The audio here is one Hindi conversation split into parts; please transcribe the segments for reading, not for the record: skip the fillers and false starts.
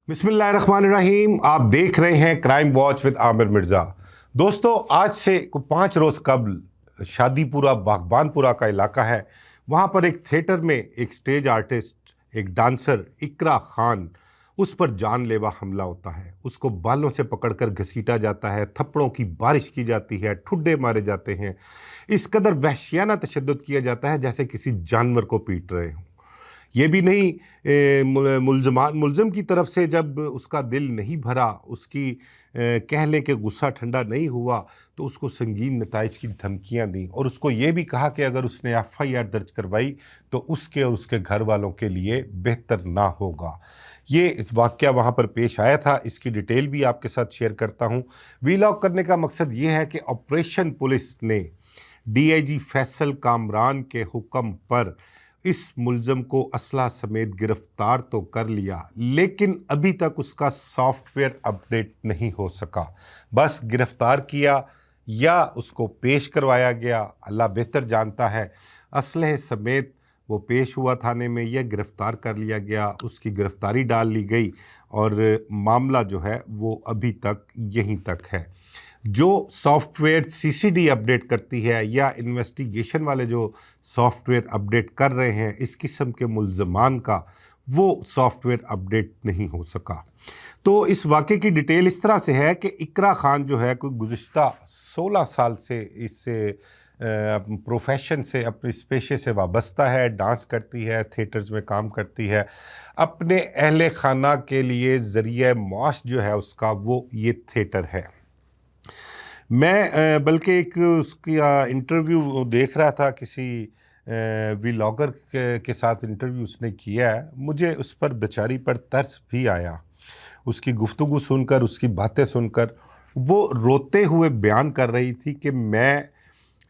बिस्मिल्लाहिर्रहमानिर्रहीम। आप देख रहे हैं crime watch with Aamir Mirza. दोस्तों, आज से 5 रोज़ कबल शादीपुरा बागबानपुरा का इलाका है, वहाँ पर एक थिएटर में एक स्टेज आर्टिस्ट, एक डांसर इकरा खान, उस पर जानलेवा हमला होता है। उसको बालों से पकड़कर घसीटा जाता है, थप्पड़ों की बारिश की जाती है, ठुड्डे मारे जाते हैं। इस कदर वहशियाना तशद्दुद किया जाता है जैसे किसी जानवर को पीट रहे हों। ये भी नहीं, मुलज़म की तरफ से जब उसका दिल नहीं भरा, उसकी कह लें कि गुस्सा ठंडा नहीं हुआ, तो उसको संगीन नताइज की धमकियां दी और उसको ये भी कहा कि अगर उसने एफआईआर दर्ज करवाई तो उसके और उसके घर वालों के लिए बेहतर ना होगा। ये इस वाक़या वहाँ पर पेश आया था। इसकी डिटेल भी आपके साथ शेयर करता हूँ। वीलॉग करने का मकसद ये है कि ऑपरेशन पुलिस ने डीआईजी फैसल कामरान के हुक्म पर इस मुलज़म को असला समेत गिरफ्तार तो कर लिया, लेकिन अभी तक उसका सॉफ्टवेयर अपडेट नहीं हो सका। बस गिरफ्तार किया या उसको पेश करवाया गया, अल्लाह बेहतर जानता है। असलहे समेत वो पेश हुआ थाने में या गिरफ्तार कर लिया गया, उसकी गिरफ्तारी डाल ली गई और मामला जो है वो अभी तक यहीं तक है। जो सॉफ्टवेयर सीसीडी अपडेट करती है या इन्वेस्टिगेशन वाले जो सॉफ्टवेयर अपडेट कर रहे हैं इस किस्म के मुल्ज़मान का, वो सॉफ्टवेयर अपडेट नहीं हो सका। तो इस वाक़े की डिटेल इस तरह से है कि इकरा खान जो है कोई गुज़िश्ता 16 साल से इससे प्रोफेशन से, अपने इस पेशे से वाबस्ता है। डांस करती है, थिएटर्स में काम करती है। अपने अहले खाना के लिए ज़रिया माश जो है उसका वो ये थिएटर है। मैं बल्कि एक उसकी इंटरव्यू देख रहा था, किसी व्लॉगर के साथ इंटरव्यू उसने किया है। मुझे उस पर बेचारी पर तरस भी आया। उसकी गुफ्तगू सुनकर, उसकी बातें सुनकर वो रोते हुए बयान कर रही थी कि मैं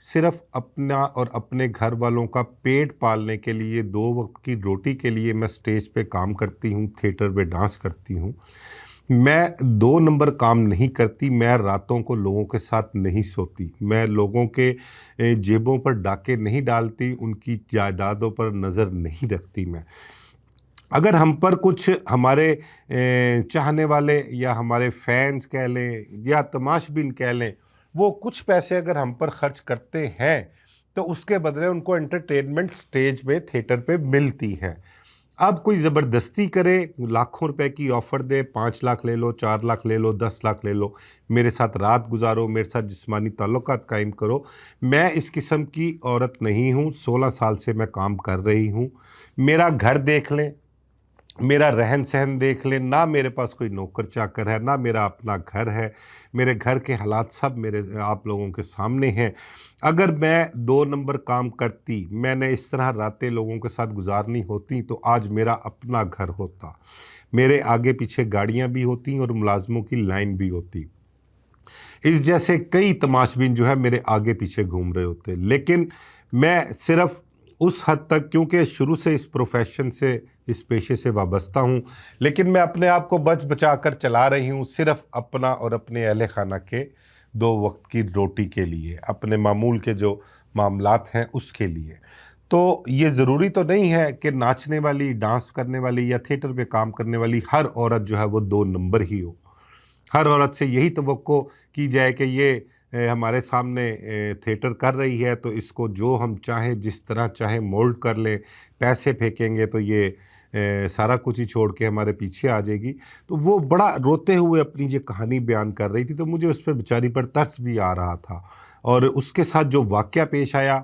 सिर्फ़ अपना और अपने घर वालों का पेट पालने के लिए, 2 वक्त की रोटी के लिए मैं स्टेज पे काम करती हूँ, थिएटर पे डांस करती हूँ। मैं 2 नंबर काम नहीं करती, मैं रातों को लोगों के साथ नहीं सोती, मैं लोगों के जेबों पर डाके नहीं डालती, उनकी जायदादों पर नज़र नहीं रखती। मैं अगर हम पर कुछ हमारे चाहने वाले या हमारे फैंस कह लें या तमाशबीन कह लें, वो कुछ पैसे अगर हम पर ख़र्च करते हैं तो उसके बदले उनको एंटरटेनमेंट स्टेज पे, थिएटर पे मिलती है। अब कोई ज़बरदस्ती करे, लाखों रुपए की ऑफ़र दे, 5 लाख ले लो, 4 लाख ले लो, 10 लाख ले लो, मेरे साथ रात गुजारो, मेरे साथ जिस्मानी ताल्लुकात कायम करो। मैं इस किस्म की औरत नहीं हूँ। 16 साल से मैं काम कर रही हूँ। मेरा घर देख लें, मेरा रहन सहन देख लें, ना मेरे पास कोई नौकर चाकर है, ना मेरा अपना घर है। मेरे घर के हालात सब मेरे आप लोगों के सामने हैं। अगर मैं 2 नंबर काम करती, मैंने इस तरह रातें लोगों के साथ गुजारनी होती, तो आज मेरा अपना घर होता, मेरे आगे पीछे गाड़ियां भी होती और मुलाजमों की लाइन भी होती। इस जैसे कई तमाशबीन जो है मेरे आगे पीछे घूम रहे होते। लेकिन मैं सिर्फ उस हद तक, क्योंकि शुरू से इस प्रोफेशन से, इस पेशे से वाबस्ता हूँ, लेकिन मैं अपने आप को बच बचा कर चला रही हूँ, सिर्फ अपना और अपने अहले खाना के 2 वक्त की रोटी के लिए, अपने मामूल के जो मामलात हैं उसके लिए। तो ये ज़रूरी तो नहीं है कि नाचने वाली, डांस करने वाली या थिएटर पे काम करने वाली हर औरत जो है वो 2 नंबर ही हो। हर औरत से यही तवक्को की जाए कि ये हमारे सामने थिएटर कर रही है तो इसको जो हम चाहें, जिस तरह चाहें मोल्ड कर लें, पैसे फेंकेंगे तो ये सारा कुछ ही छोड़ के हमारे पीछे आ जाएगी। तो वो बड़ा रोते हुए अपनी जो कहानी बयान कर रही थी, तो मुझे उस पर बेचारी पर तरस भी आ रहा था। और उसके साथ जो वाक़या पेश आया,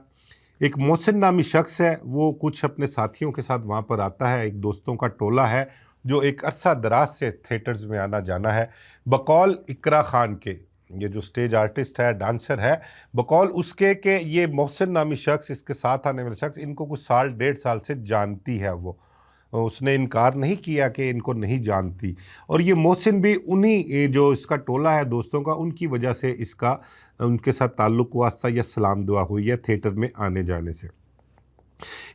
एक मोहसिन नामी शख्स है, वो कुछ अपने साथियों के साथ वहाँ पर आता है। एक दोस्तों का टोला है जो एक अरसा दराज से थिएटर्स में आना जाना है। बकौल इकरा खान के, ये जो स्टेज आर्टिस्ट है, डांसर है, बकौल उसके कि ये मोहसिन नामी शख्स, इसके साथ आने वाला शख्स, इनको कुछ साल, 1.5 साल से जानती है। वो उसने इनकार नहीं किया कि इनको नहीं जानती। और ये मोहसिन भी उन्हीं जो इसका टोला है दोस्तों का, उनकी वजह से इसका उनके साथ ताल्लुक़ वास्ता या सलाम दुआ हुई है थिएटर में आने जाने से।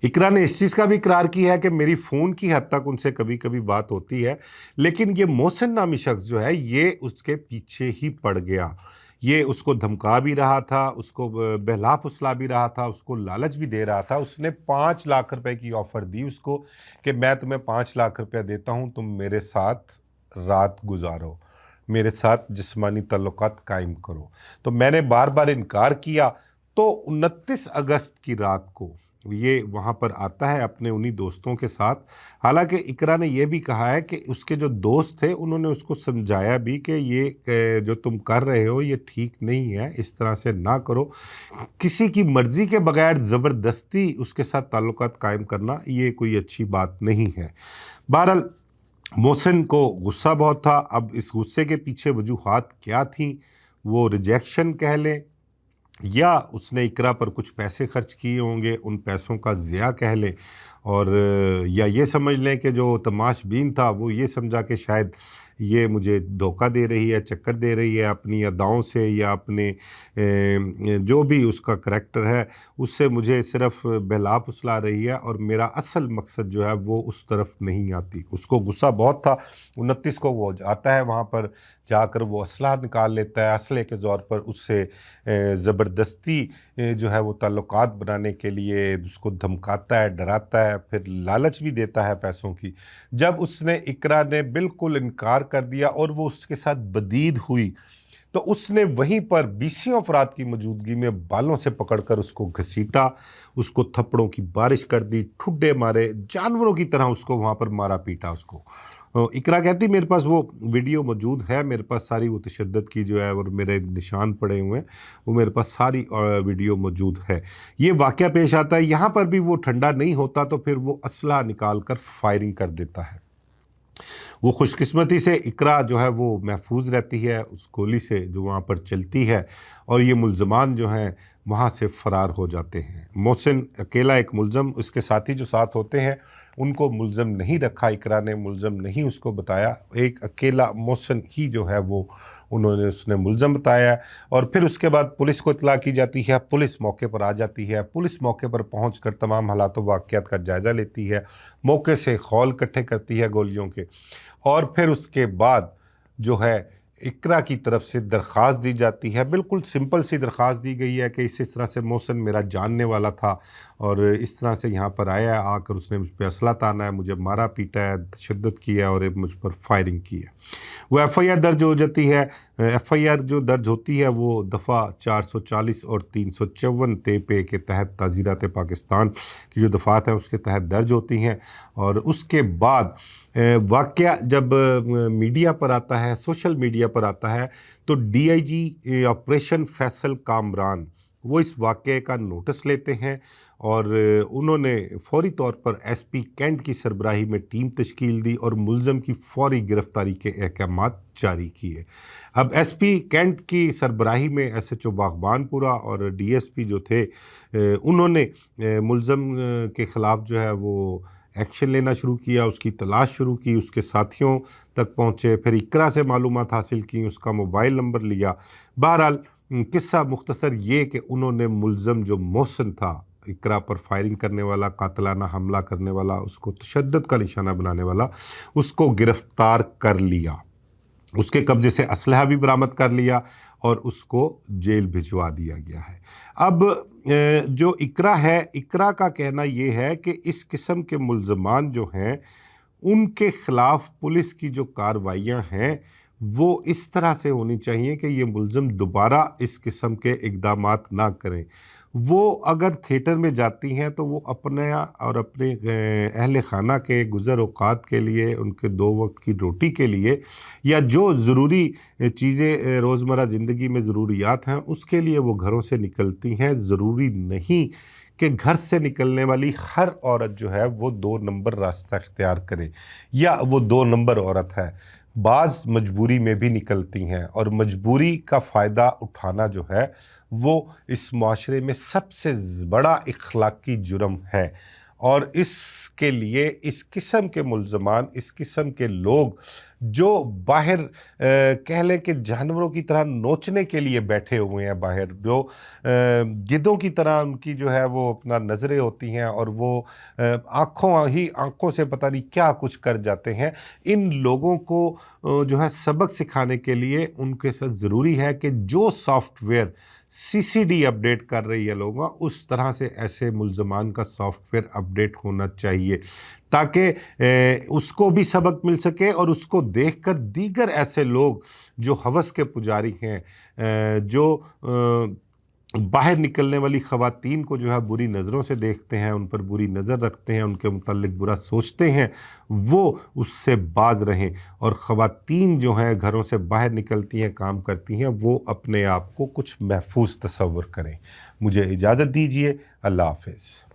इकरा ने इस चीज़ का भी इकरार किया है कि मेरी फ़ोन की हद तक उनसे कभी कभी बात होती है, लेकिन ये मोहसिन नामी शख्स जो है ये उसके पीछे ही पड़ गया। ये उसको धमका भी रहा था, उसको बहला फुसला भी रहा था, उसको लालच भी दे रहा था। उसने 5 लाख रुपए की ऑफ़र दी उसको कि मैं तुम्हें 5 लाख रुपया देता हूँ, तुम मेरे साथ रात गुजारो, मेरे साथ जिस्मानी ताल्लुकात कायम करो। तो मैंने बार बार इनकार किया। तो 29 अगस्त की रात को ये वहाँ पर आता है अपने उन्हीं दोस्तों के साथ। हालांकि इकरा ने यह भी कहा है कि उसके जो दोस्त थे उन्होंने उसको समझाया भी कि ये जो तुम कर रहे हो ये ठीक नहीं है, इस तरह से ना करो। किसी की मर्ज़ी के बगैर ज़बरदस्ती उसके साथ ताल्लुकात कायम करना ये कोई अच्छी बात नहीं है। बहरहाल मोहसिन को गुस्सा बहुत था। अब इस गुस्से के पीछे वजूहात क्या थी, वो रिजेक्शन कह लें या उसने इकरा पर कुछ पैसे खर्च किए होंगे, उन पैसों का ज़िया कह लें, और या ये समझ लें कि जो तमाशबीन था वो ये समझा कि शायद ये मुझे धोखा दे रही है, चक्कर दे रही है अपनी अदाओं से या अपने जो भी उसका करैक्टर है उससे मुझे सिर्फ बहला फुसला रही है और मेरा असल मकसद जो है वो उस तरफ नहीं आती। उसको गुस्सा बहुत था। 29 को वो आता है, वहाँ पर जाकर वो असला निकाल लेता है, असले के ज़ोर पर उससे ज़बरदस्ती जो है वो ताल्लुकात बनाने के लिए उसको धमकाता है, डराता है, फिर लालच भी देता है पैसों की। जब उसने इकरा ने बिल्कुल इनकार कर दिया और वो उसके साथ बदीद हुई तो उसने वहीं पर 20 अफराद की मौजूदगी में बालों से पकड़कर उसको घसीटा, उसको थप्पड़ों की बारिश कर दी, ठुड्डे मारे, जानवरों की तरह उसको वहाँ पर मारा पीटा उसको। इकरा कहती मेरे पास वो वीडियो मौजूद है, मेरे पास सारी वो तशद्दुद की जो है और मेरे निशान पड़े हुए हैं, वो मेरे पास सारी वीडियो मौजूद है। ये वाक़या पेश आता है। यहाँ पर भी वो ठंडा नहीं होता तो फिर वो असला निकाल कर फायरिंग कर देता है। वो खुशकिस्मती से इकरा जो है वो महफूज रहती है उस गोली से जो वहाँ पर चलती है और ये मुल्ज़मान जो हैं वहाँ से फ़रार हो जाते हैं। मोहसिन अकेला एक मुल्ज़म, उसके साथी जो साथ होते हैं उनको मुल्ज़म नहीं रखा, इकरा ने मुल्ज़म नहीं उसको बताया, एक अकेला मोहसिन ही जो है वो उसने मुल्ज़म बताया। और फिर उसके बाद पुलिस को इत्तला की जाती है, पुलिस मौके पर आ जाती है। पुलिस मौके पर पहुंचकर तमाम हालात व वाक़यात का जायज़ा लेती है, मौके से खौल इकट्ठे करती है गोलियों के, और फिर उसके बाद जो है इकरा की तरफ से दरख्वास्त दी जाती है। बिल्कुल सिंपल सी दरख्वास्त दी गई है कि इस तरह से मोहसिन मेरा जानने वाला था और इस तरह से यहाँ पर आया है, आकर उसने मुझ पर असला ताना है, मुझे मारा पीटा है, तशद्दुद किया और मुझ पर फायरिंग की है। वो FIR दर्ज हो जाती है। FIR जो दर्ज होती है वो दफ़ा 440 और 354 तेपे के तहत ताज़ीरात पाकिस्तान की जो दफ़ात हैं उसके तहत दर्ज होती हैं। और उसके बाद वाक़या जब मीडिया पर आता है, सोशल मीडिया पर आता है, तो DIG ऑपरेशन फैसल कामरान वो इस वाक़े का नोटिस लेते हैं और उन्होंने फ़ौरी तौर पर SP कैंट की सरबराही में टीम तश्कील दी और मुल्ज़म की फ़ौरी गिरफ़्तारी के अहकामात जारी किए। अब SP कैंट की सरबराही में SHO बागबानपुरा और DSP जो थे उन्होंने मुल्ज़म के ख़िलाफ़ जो है वो एक्शन लेना शुरू किया, उसकी तलाश शुरू की, उसके साथियों तक पहुँचे, फिर इकरा से मालूमात हासिल की, उसका मोबाइल नंबर लिया। बहरहाल किस्सा मुख्तसर ये कि उन्होंने मुल्ज़म जो मोहसिन था, इकरा पर फायरिंग करने वाला, कातलाना हमला करने वाला, उसको तशद्दुद का निशाना बनाने वाला, उसको गिरफ़्तार कर लिया, उसके कब्ज़े से असलहा भी बरामद कर लिया और उसको जेल भिजवा दिया गया है। अब जो इकरा है, इकरा का कहना ये है कि इस किस्म के मुल्ज़मान जो हैं उनके ख़िलाफ़ पुलिस की जो कार्रवाइयाँ हैं वो इस तरह से होनी चाहिए कि ये मुल्ज़म दोबारा इस किस्म के इक़दामात ना करें। वो अगर थिएटर में जाती हैं तो वो अपने और अपने अहल खाना के गुज़र औक़ात के लिए, उनके 2 वक्त की रोटी के लिए या जो ज़रूरी चीज़ें रोज़मर्रा ज़िंदगी में ज़रूरियात हैं उसके लिए वो घरों से निकलती हैं। ज़रूरी नहीं कि घर से निकलने वाली हर औरत जो है वो 2 नंबर रास्ता इख्तियार करे या वो 2 नंबर औरत है। बाज़ मजबूरी में भी निकलती हैं और मजबूरी का फ़ायदा उठाना जो है वो इस माशरे में सबसे बड़ा इख्लाकी जुर्म है। और इसके लिए इस किस्म के मुल्ज़मान, इस किस्म के लोग जो बाहर कह लें कि जानवरों की तरह नोचने के लिए बैठे हुए हैं बाहर, जो गिद्धों की तरह उनकी जो है वो अपना नज़रें होती हैं और वो आँखों से पता नहीं क्या कुछ कर जाते हैं। इन लोगों को जो है सबक सिखाने के लिए उनके साथ ज़रूरी है कि जो सॉफ्टवेयर CCD अपडेट कर रही है लोगों, उस तरह से ऐसे मुल्ज़मान का सॉफ्टवेयर अपडेट होना चाहिए ताकि उसको भी सबक मिल सके और उसको देखकर दीगर ऐसे लोग जो हवस के पुजारी हैं, जो बाहर निकलने वाली ख़वातीन को जो है बुरी नज़रों से देखते हैं, उन पर बुरी नज़र रखते हैं, उनके मुताल्लिक बुरा सोचते हैं, वो उससे बाज रहें और ख़वातीन जो हैं घरों से बाहर निकलती हैं, काम करती हैं, वो अपने आप को कुछ महफूज तसव्वुर करें। मुझे इजाज़त दीजिए। अल्लाह हाफ़िज़।